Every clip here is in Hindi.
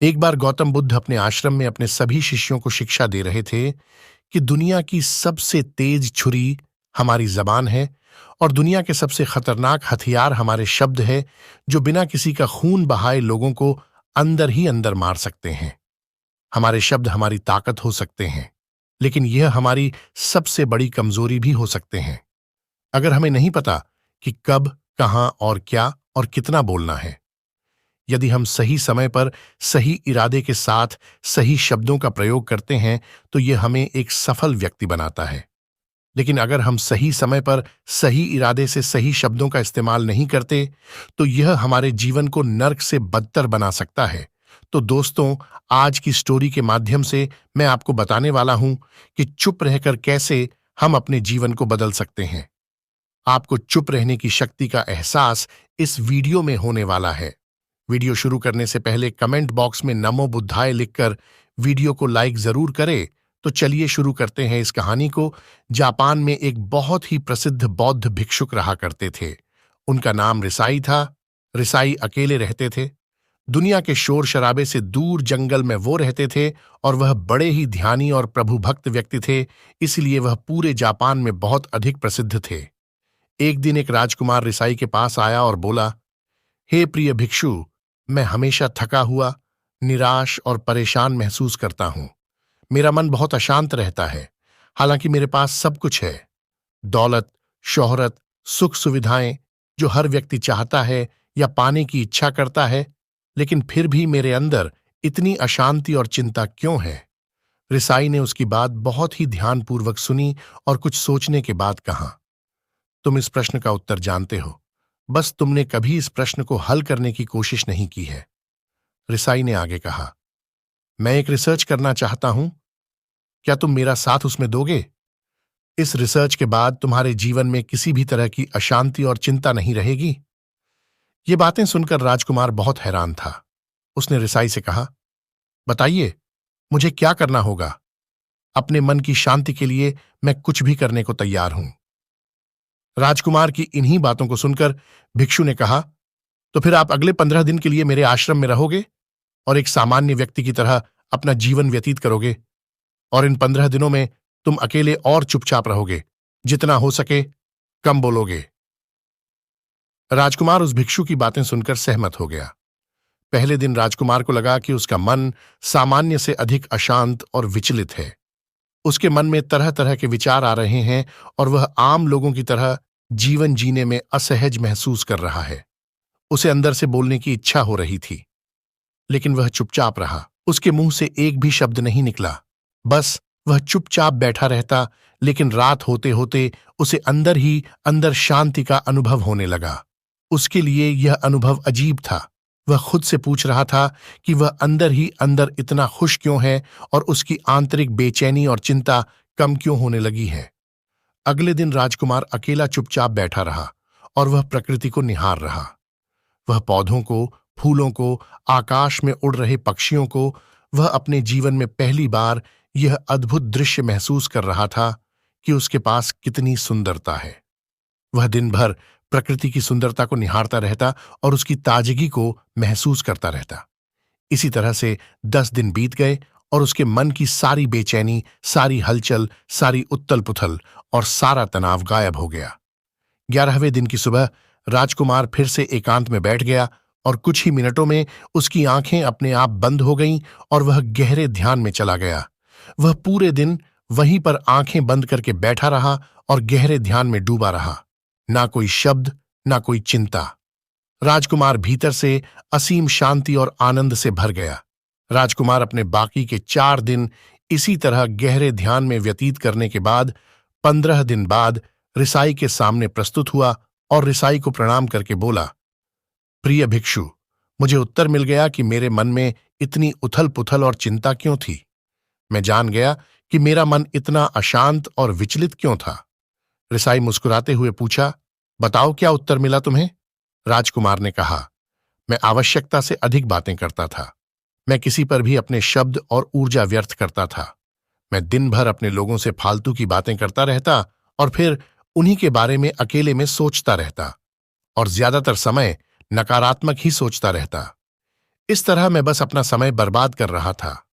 एक बार गौतम बुद्ध अपने आश्रम में अपने सभी शिष्यों को शिक्षा दे रहे थे कि दुनिया की सबसे तेज छुरी हमारी जबान है और दुनिया के सबसे खतरनाक हथियार हमारे शब्द है, जो बिना किसी का खून बहाए लोगों को अंदर ही अंदर मार सकते हैं। हमारे शब्द हमारी ताकत हो सकते हैं, लेकिन यह हमारी सबसे बड़ी कमजोरी भी हो सकते हैं। अगर हमें नहीं पता कि कब, कहां और क्या और कितना बोलना है, यदि हम सही समय पर सही इरादे के साथ सही शब्दों का प्रयोग करते हैं, तो यह हमें एक सफल व्यक्ति बनाता है। लेकिन अगर हम सही समय पर सही इरादे से सही शब्दों का इस्तेमाल नहीं करते, तो यह हमारे जीवन को नर्क से बदतर बना सकता है। तो दोस्तों, आज की स्टोरी के माध्यम से मैं आपको बताने वाला हूं कि चुप रहकर कैसे हम अपने जीवन को बदल सकते हैं। आपको चुप रहने की शक्ति का एहसास इस वीडियो में होने वाला है। वीडियो शुरू करने से पहले कमेंट बॉक्स में नमो बुद्धाय लिखकर वीडियो को लाइक जरूर करें। तो चलिए शुरू करते हैं इस कहानी को। जापान में एक बहुत ही प्रसिद्ध बौद्ध भिक्षुक रहा करते थे। उनका नाम रिसाई था। रिसाई अकेले रहते थे। दुनिया के शोर शराबे से दूर जंगल में वो रहते थे और वह बड़े ही ध्यानी और प्रभु भक्त व्यक्ति थे, इसलिए वह पूरे जापान में बहुत अधिक प्रसिद्ध थे। एक दिन एक राजकुमार रिसाई के पास आया और बोला, हे प्रिय भिक्षु, मैं हमेशा थका हुआ, निराश और परेशान महसूस करता हूं। मेरा मन बहुत अशांत रहता है। हालांकि मेरे पास सब कुछ है, दौलत, शोहरत, सुख सुविधाएं, जो हर व्यक्ति चाहता है या पाने की इच्छा करता है, लेकिन फिर भी मेरे अंदर इतनी अशांति और चिंता क्यों है? रिसाई ने उसकी बात बहुत ही ध्यानपूर्वक सुनी और कुछ सोचने के बाद कहा, तुम इस प्रश्न का उत्तर जानते हो, बस तुमने कभी इस प्रश्न को हल करने की कोशिश नहीं की है। रिसाई ने आगे कहा, मैं एक रिसर्च करना चाहता हूं, क्या तुम मेरा साथ उसमें दोगे? इस रिसर्च के बाद तुम्हारे जीवन में किसी भी तरह की अशांति और चिंता नहीं रहेगी। ये बातें सुनकर राजकुमार बहुत हैरान था। उसने रिसाई से कहा, बताइए, मुझे क्या करना होगा? अपने मन की शांति के लिए मैं कुछ भी करने को तैयार हूं। राजकुमार की इन्हीं बातों को सुनकर भिक्षु ने कहा, तो फिर आप अगले 15 दिन के लिए मेरे आश्रम में रहोगे और एक सामान्य व्यक्ति की तरह अपना जीवन व्यतीत करोगे। और इन 15 दिनों में तुम अकेले और चुपचाप रहोगे, जितना हो सके कम बोलोगे। राजकुमार उस भिक्षु की बातें सुनकर सहमत हो गया। पहले दिन राजकुमार को लगा कि उसका मन सामान्य से अधिक अशांत और विचलित है। उसके मन में तरह तरह के विचार आ रहे हैं और वह आम लोगों की तरह जीवन जीने में असहज महसूस कर रहा है। उसे अंदर से बोलने की इच्छा हो रही थी, लेकिन वह चुपचाप रहा। उसके मुंह से एक भी शब्द नहीं निकला। बस वह चुपचाप बैठा रहता। लेकिन रात होते होते उसे अंदर ही अंदर शांति का अनुभव होने लगा। उसके लिए यह अनुभव अजीब था। वह खुद से पूछ रहा था कि वह अंदर ही अंदर इतना खुश क्यों है और उसकी आंतरिक बेचैनी और चिंता कम क्यों होने लगी है। अगले दिन राजकुमार अकेला चुपचाप बैठा रहा और वह प्रकृति को निहार रहा। वह पौधों को, फूलों को, आकाश में उड़ रहे पक्षियों को, वह अपने जीवन में पहली बार यह अद्भुत दृश्य महसूस कर रहा था कि उसके पास कितनी सुंदरता है। वह दिन भर प्रकृति की सुंदरता को निहारता रहता और उसकी ताजगी को महसूस करता रहता। इसी तरह से 10 दिन बीत गए और उसके मन की सारी बेचैनी, सारी हलचल, सारी उथल पुथल और सारा तनाव गायब हो गया। 11वें दिन की सुबह राजकुमार फिर से एकांत में बैठ गया और कुछ ही मिनटों में उसकी आंखें अपने आप बंद हो गईं और वह गहरे ध्यान में चला गया। वह पूरे दिन वहीं पर आंखें बंद करके बैठा रहा और गहरे ध्यान में डूबा रहा। ना कोई शब्द, ना कोई चिंता। राजकुमार भीतर से असीम शांति और आनंद से भर गया। राजकुमार अपने बाकी के 4 दिन इसी तरह गहरे ध्यान में व्यतीत करने के बाद 15 दिन बाद रिसाई के सामने प्रस्तुत हुआ और रिसाई को प्रणाम करके बोला, प्रिय भिक्षु, मुझे उत्तर मिल गया कि मेरे मन में इतनी उथल पुथल और चिंता क्यों थी। मैं जान गया कि मेरा मन इतना अशांत और विचलित क्यों था। रिसाई मुस्कुराते हुए पूछा, बताओ क्या उत्तर मिला तुम्हें? राजकुमार ने कहा, मैं आवश्यकता से अधिक बातें करता था। मैं किसी पर भी अपने शब्द और ऊर्जा व्यर्थ करता था। मैं दिन भर अपने लोगों से फालतू की बातें करता रहता और फिर उन्हीं के बारे में अकेले में सोचता रहता और ज्यादातर समय नकारात्मक ही सोचता रहता। इस तरह मैं बस अपना समय बर्बाद कर रहा था।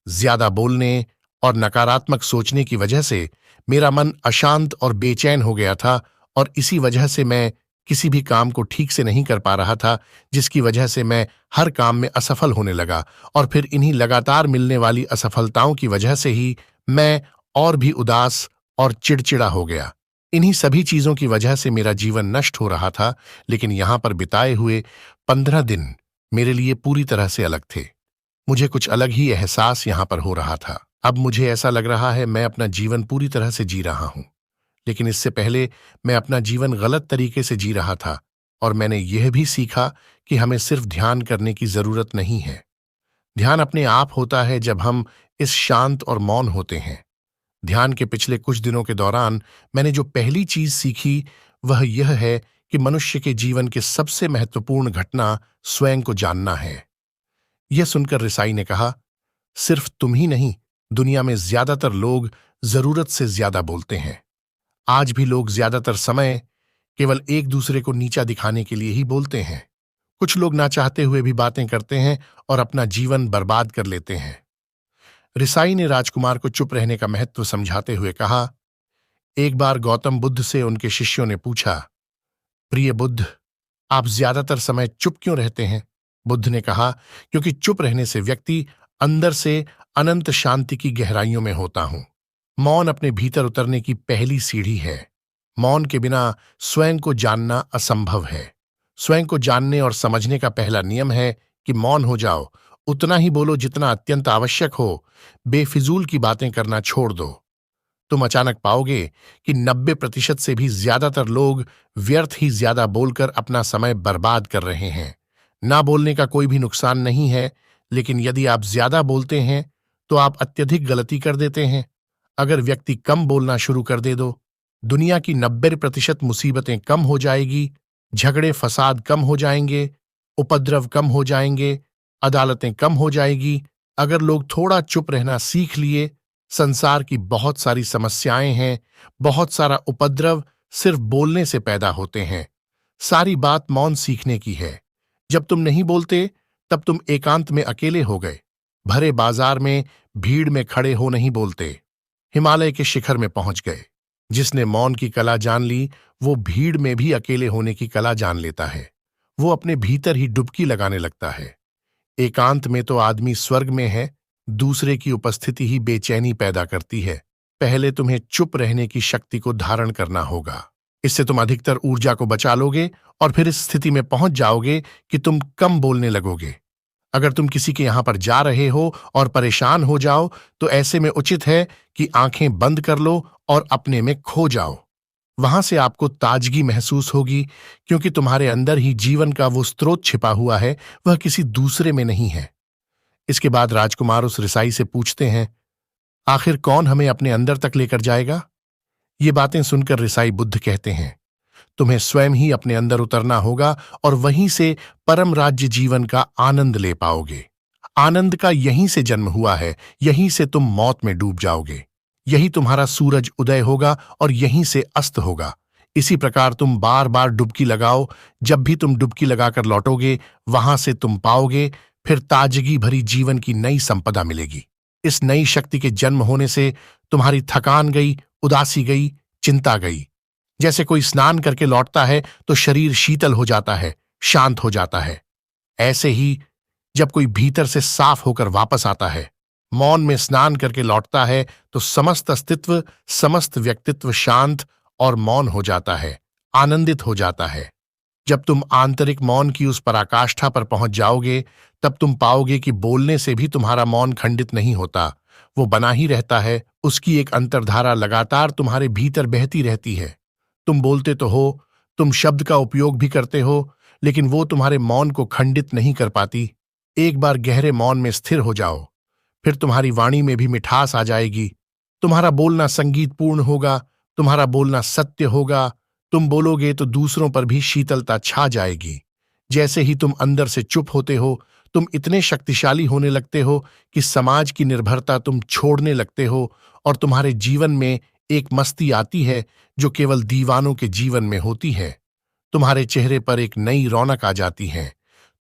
ज्यादा बोलने और नकारात्मक सोचने की वजह से मेरा मन अशांत और बेचैन हो गया था, और इसी वजह से मैं किसी भी काम को ठीक से नहीं कर पा रहा था, जिसकी वजह से मैं हर काम में असफल होने लगा। और फिर इन्हीं लगातार मिलने वाली असफलताओं की वजह से ही मैं और भी उदास और चिड़चिड़ा हो गया। इन्हीं सभी चीजों की वजह से मेरा जीवन नष्ट हो रहा था, लेकिन यहां पर बिताए हुए 15 दिन मेरे लिए पूरी तरह से अलग थे। मुझे कुछ अलग ही एहसास यहां पर हो रहा था। अब मुझे ऐसा लग रहा है मैं अपना जीवन पूरी तरह से जी रहा हूं, लेकिन इससे पहले मैं अपना जीवन गलत तरीके से जी रहा था। और मैंने यह भी सीखा कि हमें सिर्फ ध्यान करने की जरूरत नहीं है। ध्यान अपने आप होता है जब हम इस शांत और मौन होते हैं। ध्यान के पिछले कुछ दिनों के दौरान मैंने जो पहली चीज सीखी वह यह है कि मनुष्य के जीवन की सबसे महत्वपूर्ण घटना स्वयं को जानना है। यह सुनकर रिसाई ने कहा, सिर्फ तुम ही नहीं, दुनिया में ज्यादातर लोग जरूरत से ज्यादा बोलते हैं। आज भी लोग ज्यादातर समय केवल एक दूसरे को नीचा दिखाने के लिए ही बोलते हैं। कुछ लोग ना चाहते हुए भी बातें करते हैं और अपना जीवन बर्बाद कर लेते हैं। रिसाई ने राजकुमार को चुप रहने का महत्व समझाते हुए कहा, एक बार गौतम बुद्ध से उनके शिष्यों ने पूछा, प्रिय बुद्ध, आप ज्यादातर समय चुप क्यों रहते हैं? बुद्ध ने कहा, क्योंकि चुप रहने से व्यक्ति अंदर से अनंत शांति की गहराइयों में होता हूं। मौन अपने भीतर उतरने की पहली सीढ़ी है। मौन के बिना स्वयं को जानना असंभव है। स्वयं को जानने और समझने का पहला नियम है कि मौन हो जाओ, उतना ही बोलो जितना अत्यंत आवश्यक हो। बेफिजूल की बातें करना छोड़ दो। तुम अचानक पाओगे कि 90% से भी ज्यादातर लोग व्यर्थ ही ज्यादा बोलकर अपना समय बर्बाद कर रहे हैं। ना बोलने का कोई भी नुकसान नहीं है, लेकिन यदि आप ज्यादा बोलते हैं तो आप अत्यधिक गलती कर देते हैं। अगर व्यक्ति कम बोलना शुरू कर दे दो, दुनिया की 90% मुसीबतें कम हो जाएगी, झगड़े फसाद कम हो जाएंगे, उपद्रव कम हो जाएंगे, अदालतें कम हो जाएगी। अगर लोग थोड़ा चुप रहना सीख लिए, संसार की बहुत सारी समस्याएं हैं, बहुत सारा उपद्रव सिर्फ बोलने से पैदा होते हैं। सारी बात मौन सीखने की है। जब तुम नहीं बोलते तब तुम एकांत में अकेले हो गए। भरे बाजार में भीड़ में खड़े हो नहीं बोलते, हिमालय के शिखर में पहुंच गए। जिसने मौन की कला जान ली वो भीड़ में भी अकेले होने की कला जान लेता है। वो अपने भीतर ही डुबकी लगाने लगता है। एकांत में तो आदमी स्वर्ग में है, दूसरे की उपस्थिति ही बेचैनी पैदा करती है। पहले तुम्हें चुप रहने की शक्ति को धारण करना होगा। इससे तुम अधिकतर ऊर्जा को बचा लोगे और फिर इस स्थिति में पहुंच जाओगे कि तुम कम बोलने लगोगे। अगर तुम किसी के यहां पर जा रहे हो और परेशान हो जाओ तो ऐसे में उचित है कि आंखें बंद कर लो और अपने में खो जाओ। वहां से आपको ताजगी महसूस होगी, क्योंकि तुम्हारे अंदर ही जीवन का वो स्रोत छिपा हुआ है, वह किसी दूसरे में नहीं है। इसके बाद राजकुमार उस रिसाई से पूछते हैं, आखिर कौन हमें अपने अंदर तक लेकर जाएगा? ये बातें सुनकर रिसाई बुद्ध कहते हैं, तुम्हें स्वयं ही अपने अंदर उतरना होगा और वहीं से परम राज्य जीवन का आनंद ले पाओगे। आनंद का यहीं से जन्म हुआ है, यहीं से तुम मौत में डूब जाओगे। यही तुम्हारा सूरज उदय होगा और यहीं से अस्त होगा। इसी प्रकार तुम बार बार डुबकी लगाओ। जब भी तुम डुबकी लगाकर लौटोगे, वहां से तुम पाओगे फिर ताजगी भरी जीवन की नई संपदा मिलेगी। इस नई शक्ति के जन्म होने से तुम्हारी थकान गई, उदासी गई, चिंता गई। जैसे कोई स्नान करके लौटता है तो शरीर शीतल हो जाता है, शांत हो जाता है। ऐसे ही जब कोई भीतर से साफ होकर वापस आता है, मौन में स्नान करके लौटता है, तो समस्त अस्तित्व, समस्त व्यक्तित्व शांत और मौन हो जाता है, आनंदित हो जाता है। जब तुम आंतरिक मौन की उस पराकाष्ठा पर पहुंच जाओगे, तब तुम पाओगे कि बोलने से भी तुम्हारा मौन खंडित नहीं होता, वो बना ही रहता है। उसकी एक अंतर्धारा लगातार तुम्हारे भीतर बहती रहती है। तुम बोलते तो हो, तुम शब्द का उपयोग भी करते हो, लेकिन वो तुम्हारे मौन को खंडित नहीं कर पाती। एक बार गहरे मौन में स्थिर हो जाओ, फिर तुम्हारी वाणी में भी मिठास आ जाएगी। तुम्हारा बोलना संगीतपूर्ण होगा, तुम्हारा बोलना सत्य होगा। तुम बोलोगे तो दूसरों पर भी शीतलता छा जाएगी। जैसे ही तुम अंदर से चुप होते हो, तुम इतने शक्तिशाली होने लगते हो कि समाज की निर्भरता तुम छोड़ने लगते हो और तुम्हारे जीवन में एक मस्ती आती है जो केवल दीवानों के जीवन में होती है। तुम्हारे चेहरे पर एक नई रौनक आ जाती है।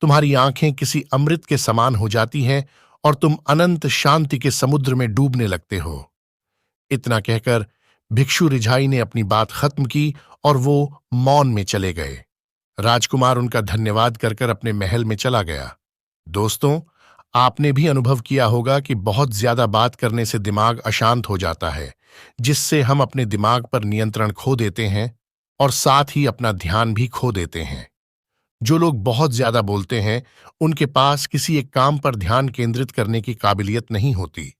तुम्हारी आंखें किसी अमृत के समान हो जाती हैं और तुम अनंत शांति के समुद्र में डूबने लगते हो। इतना कहकर भिक्षु रिझाई ने अपनी बात खत्म की और वो मौन में चले गए। राजकुमार उनका धन्यवाद कर कर अपने महल में चला गया। दोस्तों, आपने भी अनुभव किया होगा कि बहुत ज्यादा बात करने से दिमाग अशांत हो जाता है, जिससे हम अपने दिमाग पर नियंत्रण खो देते हैं और साथ ही अपना ध्यान भी खो देते हैं। जो लोग बहुत ज्यादा बोलते हैं, उनके पास किसी एक काम पर ध्यान केंद्रित करने की काबिलियत नहीं होती।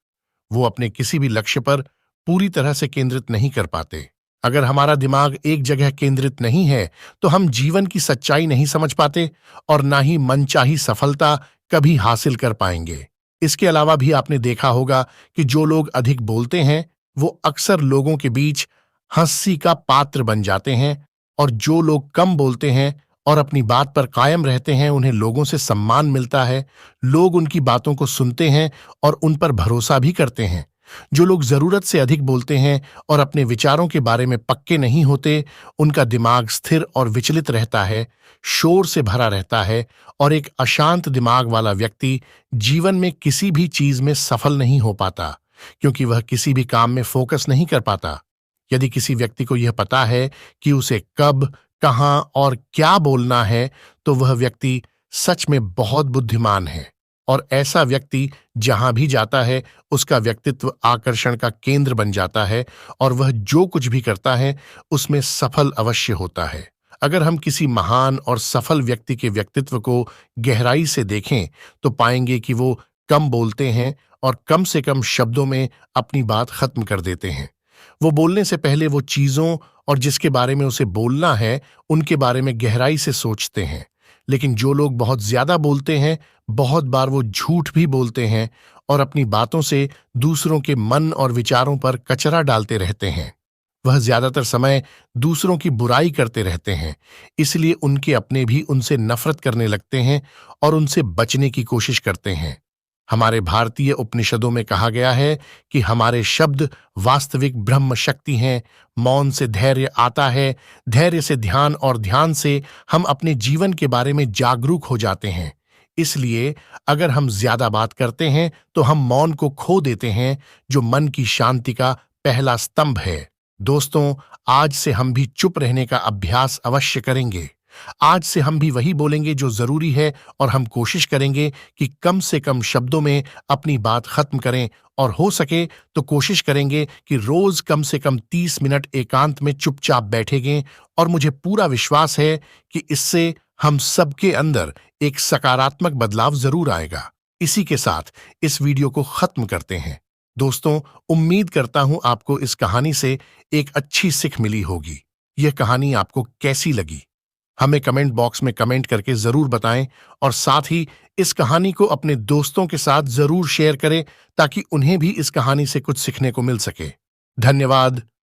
वो अपने किसी भी लक्ष्य पर पूरी तरह से केंद्रित नहीं कर पाते। अगर हमारा दिमाग एक जगह केंद्रित नहीं है, तो हम जीवन की सच्चाई नहीं समझ पाते और ना ही मनचाही सफलता कभी हासिल कर पाएंगे। इसके अलावा भी आपने देखा होगा कि जो लोग अधिक बोलते हैं, वो अक्सर लोगों के बीच हंसी का पात्र बन जाते हैं, और जो लोग कम बोलते हैं और अपनी बात पर कायम रहते हैं, उन्हें लोगों से सम्मान मिलता है। लोग उनकी बातों को सुनते हैं और उन पर भरोसा भी करते हैं। जो लोग जरूरत से अधिक बोलते हैं और अपने विचारों के बारे में पक्के नहीं होते, उनका दिमाग स्थिर और विचलित रहता है, शोर से भरा रहता है, और एक अशांत दिमाग वाला व्यक्ति जीवन में किसी भी चीज में सफल नहीं हो पाता, क्योंकि वह किसी भी काम में फोकस नहीं कर पाता। यदि किसी व्यक्ति को यह पता है कि उसे कब, कहां और क्या बोलना है, तो वह व्यक्ति सच में बहुत बुद्धिमान है। और ऐसा व्यक्ति जहां भी जाता है, उसका व्यक्तित्व आकर्षण का केंद्र बन जाता है और वह जो कुछ भी करता है, उसमें सफल अवश्य होता है। अगर हम किसी महान और सफल व्यक्ति के व्यक्तित्व को गहराई से देखें, तो पाएंगे कि वो कम बोलते हैं और कम से कम शब्दों में अपनी बात खत्म कर देते हैं। वो बोलने से पहले वो चीजों और जिसके बारे में उसे बोलना है, उनके बारे में गहराई से सोचते हैं। लेकिन जो लोग बहुत ज्यादा बोलते हैं, बहुत बार वो झूठ भी बोलते हैं और अपनी बातों से दूसरों के मन और विचारों पर कचरा डालते रहते हैं। वह ज्यादातर समय दूसरों की बुराई करते रहते हैं, इसलिए उनके अपने भी उनसे नफरत करने लगते हैं और उनसे बचने की कोशिश करते हैं। हमारे भारतीय उपनिषदों में कहा गया है कि हमारे शब्द वास्तविक ब्रह्म शक्ति हैं। मौन से धैर्य आता है, धैर्य से ध्यान, और ध्यान से हम अपने जीवन के बारे में जागरूक हो जाते हैं। इसलिए अगर हम ज्यादा बात करते हैं, तो हम मौन को खो देते हैं, जो मन की शांति का पहला स्तंभ है। दोस्तों, आज से हम भी चुप रहने का अभ्यास अवश्य करेंगे। आज से हम भी वही बोलेंगे जो जरूरी है, और हम कोशिश करेंगे कि कम से कम शब्दों में अपनी बात खत्म करें, और हो सके तो कोशिश करेंगे कि रोज कम से कम 30 मिनट एकांत में चुपचाप बैठेंगे। और मुझे पूरा विश्वास है कि इससे हम सबके अंदर एक सकारात्मक बदलाव जरूर आएगा। इसी के साथ इस वीडियो को खत्म करते हैं। दोस्तों, उम्मीद करता हूं आपको इस कहानी से एक अच्छी सीख मिली होगी। यह कहानी आपको कैसी लगी, हमें कमेंट बॉक्स में कमेंट करके जरूर बताएं, और साथ ही इस कहानी को अपने दोस्तों के साथ जरूर शेयर करें, ताकि उन्हें भी इस कहानी से कुछ सीखने को मिल सके। धन्यवाद।